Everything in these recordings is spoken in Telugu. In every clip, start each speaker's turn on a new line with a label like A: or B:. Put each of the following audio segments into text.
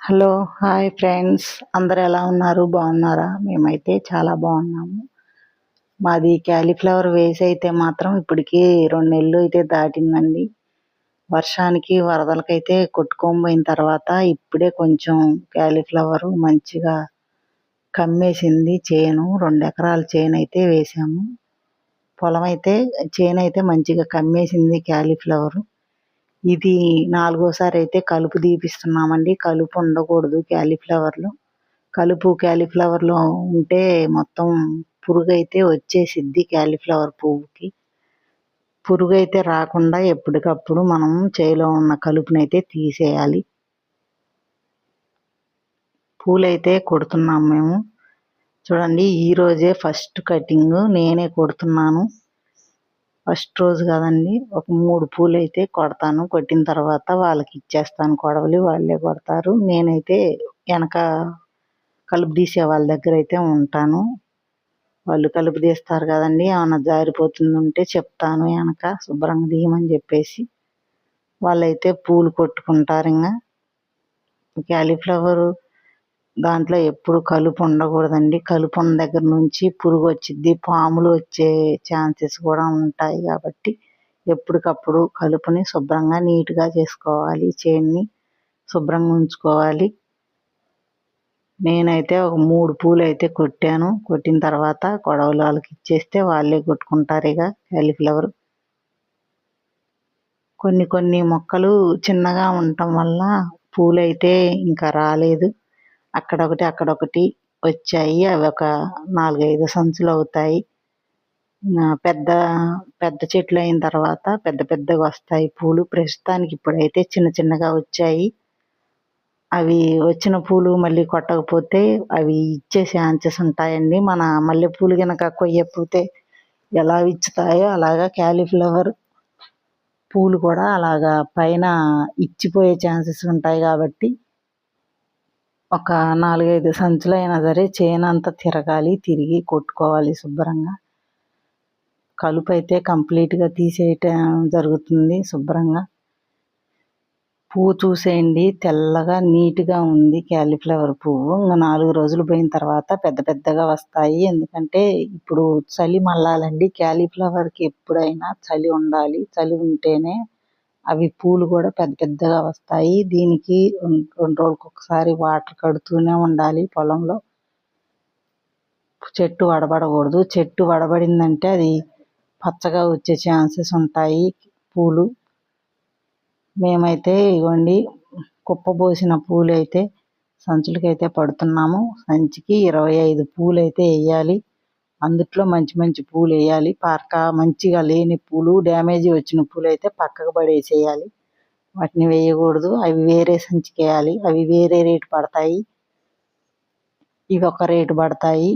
A: హలో! Hi friends. అందరూ ఎలా ఉన్నారు? బాగున్నారా? మేమైతే చాలా బాగున్నాము. మాది క్యాలీఫ్లవర్ వేసైతే మాత్రం ఇప్పటికి 2 నెలలు అయితే దాటిందండి. వర్షానికి, వరదలకైతే కొట్టుకొని పోయిన తర్వాత ఇప్పుడే కొంచెం క్యాలీఫ్లవరు మంచిగా కమ్మేసింది చేను. 2 ఎకరాల చేనయితే వేసాము. చేనయితే మంచిగా కమ్మేసింది క్యాలీఫ్లవరు. ఇది నాలుగోసారి అయితే కలుపు తీపిస్తున్నామండి. కలుపు ఉండకూడదు క్యాలీఫ్లవర్లో. కలుపు క్యాలీఫ్లవర్లో ఉంటే మొత్తం పురుగైతే వచ్చేసిద్ది క్యాలీఫ్లవర్ పువ్వుకి. పురుగైతే రాకుండా ఎప్పటికప్పుడు మనం చేలో ఉన్న కలుపునైతే తీసేయాలి. పూలైతే కొడుతున్నాం మేము. చూడండి, ఈరోజే ఫస్ట్ కటింగ్ నేనే కొడుతున్నాను. ఫస్ట్ రోజు కదండి, ఒక 3 పూలైతే కొడతాను. కొట్టిన తర్వాత వాళ్ళకి ఇచ్చేస్తాను కొడవలి, వాళ్ళే కొడతారు. నేనైతే వెనక కలుపు తీసే వాళ్ళ దగ్గర అయితే ఉంటాను. వాళ్ళు కలుపు తీస్తారు కదండి, ఏమన్నా జారిపోతుందంటే చెప్తాను వెనక శుభ్రంగా తీయమని చెప్పేసి. వాళ్ళైతే పూలు కొట్టుకుంటారు. ఇంకా క్యాలీఫ్లవరు దాంట్లో ఎప్పుడు కలుపు ఉండకూడదండి. కలుపు ఉన్న దగ్గర నుంచి పురుగు వచ్చిద్ది, పాములు వచ్చే ఛాన్సెస్ కూడా ఉంటాయి. కాబట్టి ఎప్పటికప్పుడు కలుపుని శుభ్రంగా నీట్గా చేసుకోవాలి. చేన్ని శుభ్రంగా ఉంచుకోవాలి. నేనైతే ఒక 3 పూలు అయితే కొట్టాను. కొట్టిన తర్వాత కొడవలి వాళ్ళకి ఇచ్చేస్తే వాళ్ళే కొట్టుకుంటారు ఇక క్యాలీఫ్లవర్. కొన్ని మొక్కలు చిన్నగా ఉండటం వల్ల పూలైతే ఇంకా రాలేదు. అక్కడొకటి వచ్చాయి. అవి ఒక 4, 5 సంచులు అవుతాయి. పెద్ద పెద్ద చెట్లు అయిన తర్వాత పెద్ద పెద్దగా వస్తాయి పూలు. ప్రస్తుతానికి ఇప్పుడైతే చిన్న చిన్నగా వచ్చాయి. అవి వచ్చిన పూలు మళ్ళీ కొట్టకపోతే అవి ఇచ్చే ఛాన్సెస్ ఉంటాయండి. మన మల్లెపూలు కనుక కొయ్యకపోతే ఎలా ఇచ్చుతాయో అలాగా క్యాలీఫ్లవర్ పూలు కూడా అలాగా పైన ఇచ్చిపోయే ఛాన్సెస్ ఉంటాయి. కాబట్టి ఒక 4, 5 సంచులైనా సరే చేనంతా తిరగాలి, తిరిగి కొట్టుకోవాలి శుభ్రంగా. కలుపు అయితే కంప్లీట్గా తీసేయటం జరుగుతుంది శుభ్రంగా. పువ్వు చూసేయండి, తెల్లగా నీట్గా ఉంది క్యాలీఫ్లవర్ పువ్వు. ఇంకా 4 రోజులు పోయిన తర్వాత పెద్ద పెద్దగా వస్తాయి. ఎందుకంటే ఇప్పుడు చలి మళ్ళాలండి. క్యాలీఫ్లవర్కి ఎప్పుడైనా చలి ఉండాలి. చలి ఉంటేనే అవి పూలు కూడా పెద్ద పెద్దగా వస్తాయి. దీనికి 2 రోజులకు ఒకసారి వాటర్ కడుతూనే ఉండాలి పొలంలో. చెట్టు వడబడకూడదు. చెట్టు వడబడిందంటే అది పచ్చగా వచ్చే ఛాన్సెస్ ఉంటాయి పూలు. మేమైతే ఇగోండి, కుప్పబోసిన పూలైతే సంచులకైతే పడుతున్నాము. సంచికి 25 పూలైతే వేయాలి. అందుట్లో మంచి మంచి పూలు వేయాలి. మంచిగా లేని పూలు, డ్యామేజీ వచ్చిన పూలు అయితే పక్కకు పడేసేయాలి. వాటిని వేయకూడదు. అవి వేరే సంచికి వేయాలి. అవి వేరే రేటు పడతాయి, ఇవి ఒక రేటు పడతాయి.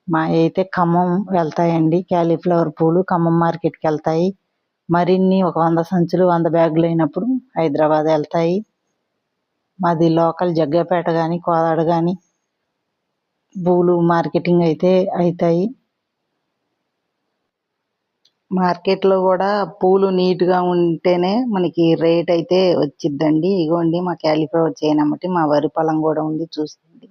A: మా అయితే ఖమ్మం వెళ్తాయండి క్యాలీఫ్లవర్ పూలు. ఖమ్మం మార్కెట్కి వెళ్తాయి. మరిన్ని ఒక 100 సంచులు 100 బ్యాగులు అయినప్పుడు హైదరాబాద్ వెళ్తాయి. మాది లోకల్ జగ్గపేట కానీ కోదాడ కానీ పూలు మార్కెటింగ్ అయితే అవుతాయి. మార్కెట్లో కూడా పూలు నీట్గా ఉంటేనే మనకి రేట్ అయితే వచ్చిద్దండి. ఇగోండి, మా క్యాలీఫ్లవర్ చేయనమ్మటి మా వరి పొలం కూడా ఉంది, చూసింది.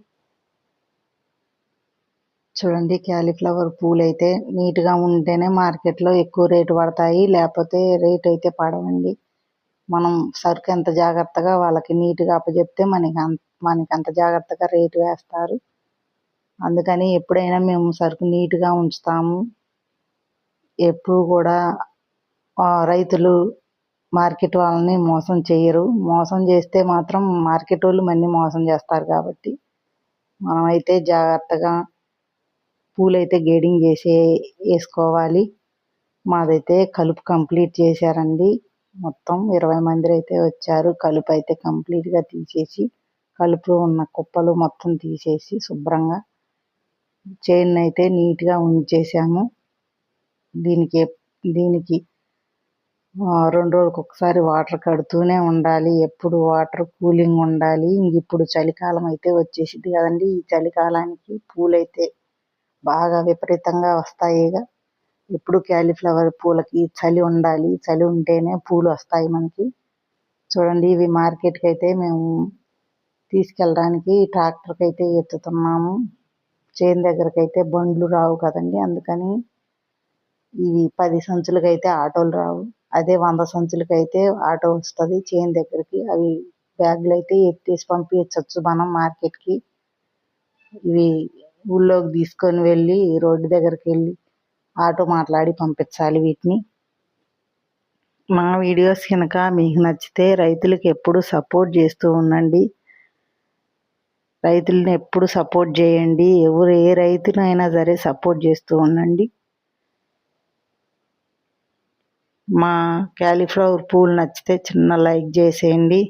A: చూడండి, క్యాలీఫ్లవర్ పూలు అయితే నీట్గా ఉంటేనే మార్కెట్లో ఎక్కువ రేటు పడతాయి, లేకపోతే రేట్ అయితే పడవండి. మనం సరుకు ఎంత జాగ్రత్తగా వాళ్ళకి నీట్గా అప్పచెప్తే మనకి అంత జాగ్రత్తగా రేటు వేస్తారు. అందుకని ఎప్పుడైనా మేము సరుకు నీట్గా ఉంచుతాము. ఎప్పుడు కూడా రైతులు మార్కెట్ వాళ్ళని మోసం చేయరు. మోసం చేస్తే మాత్రం మార్కెట్ వాళ్ళు మళ్ళీ మోసం చేస్తారు. కాబట్టి మనమైతే జాగ్రత్తగా పూలైతే గేడింగ్ చేసి వేసుకోవాలి. మాదైతే కలుపు కంప్లీట్ చేశారండి. మొత్తం 20 మంది అయితే వచ్చారు. కలుపు అయితే కంప్లీట్గా తీసేసి, కలుపు ఉన్న కుప్పలు మొత్తం తీసేసి శుభ్రంగా చేను అయితే నీట్గా ఉంచేసాము. దీనికి 2 రోజులకు ఒకసారి వాటర్ కడుతూనే ఉండాలి. ఎప్పుడు వాటర్ కూలింగ్ ఉండాలి. ఇప్పుడు చలికాలం అయితే వచ్చేసింది కదండి. ఈ చలికాలానికి పూలైతే బాగా విపరీతంగా వస్తాయి. ఎప్పుడు క్యాలీఫ్లవర్ పూలకి చలి ఉండాలి. చలి ఉంటేనే పూలు వస్తాయి మనకి. చూడండి, ఇవి మార్కెట్కి అయితే మేము తీసుకెళ్ళడానికి ట్రాక్టర్కి అయితే ఎత్తుతున్నాము. చేను దగ్గరకు అయితే బండ్లు రావు కదండి, అందుకని ఇవి 10 సంచులకైతే ఆటోలు రావు. అదే 100 సంచులకైతే ఆటో వస్తుంది చేను దగ్గరికి. అవి బ్యాగులు అయితే ఎత్తేసి పంపించవచ్చు మనం మార్కెట్కి. ఇవి ఊళ్ళోకి తీసుకొని వెళ్ళి రోడ్డు దగ్గరికి వెళ్ళి ఆటో మాట్లాడి పంపించాలి వీటిని. మా వీడియోస్ కనుక మీకు నచ్చితే రైతులకు ఎప్పుడు సపోర్ట్ చేస్తూ ఉండండి. రైతులను ఎప్పుడు సపోర్ట్ చేయండి. ఏ రైతునైనా సరే సపోర్ట్ చేస్తూ ఉండండి. మా క్యాలీఫ్లవర్ పూలు నచ్చితే చిన్న లైక్ చేసేయండి.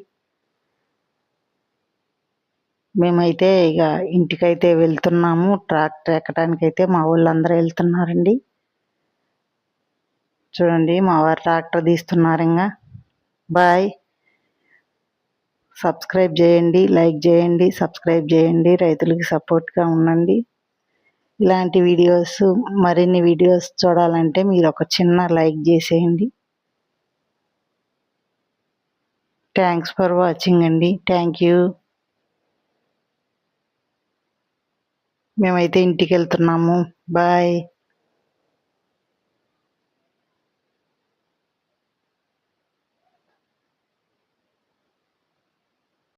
A: మేమైతే ఇక ఇంటికైతే వెళ్తున్నాము. ట్రాక్టర్ ఎక్కడానికైతే మా వాళ్ళందరూ వెళ్తున్నారండి. చూడండి మా వారు ట్రాక్టర్ తీస్తున్నారు. ఇంకా బాయ్. సబ్స్క్రైబ్ చేయండి, లైక్ చేయండి, సబ్స్క్రైబ్ చేయండి. రైతులకి సపోర్ట్గా ఉండండి. ఇలాంటి వీడియోస్ మరిన్ని వీడియోస్ చూడాలంటే మీరు ఒక చిన్న లైక్ చేసేయండి. థ్యాంక్స్ ఫర్ వాచింగ్ అండి. Thank you. మేమైతే ఇంటికి వెళ్తున్నాము. బాయ్.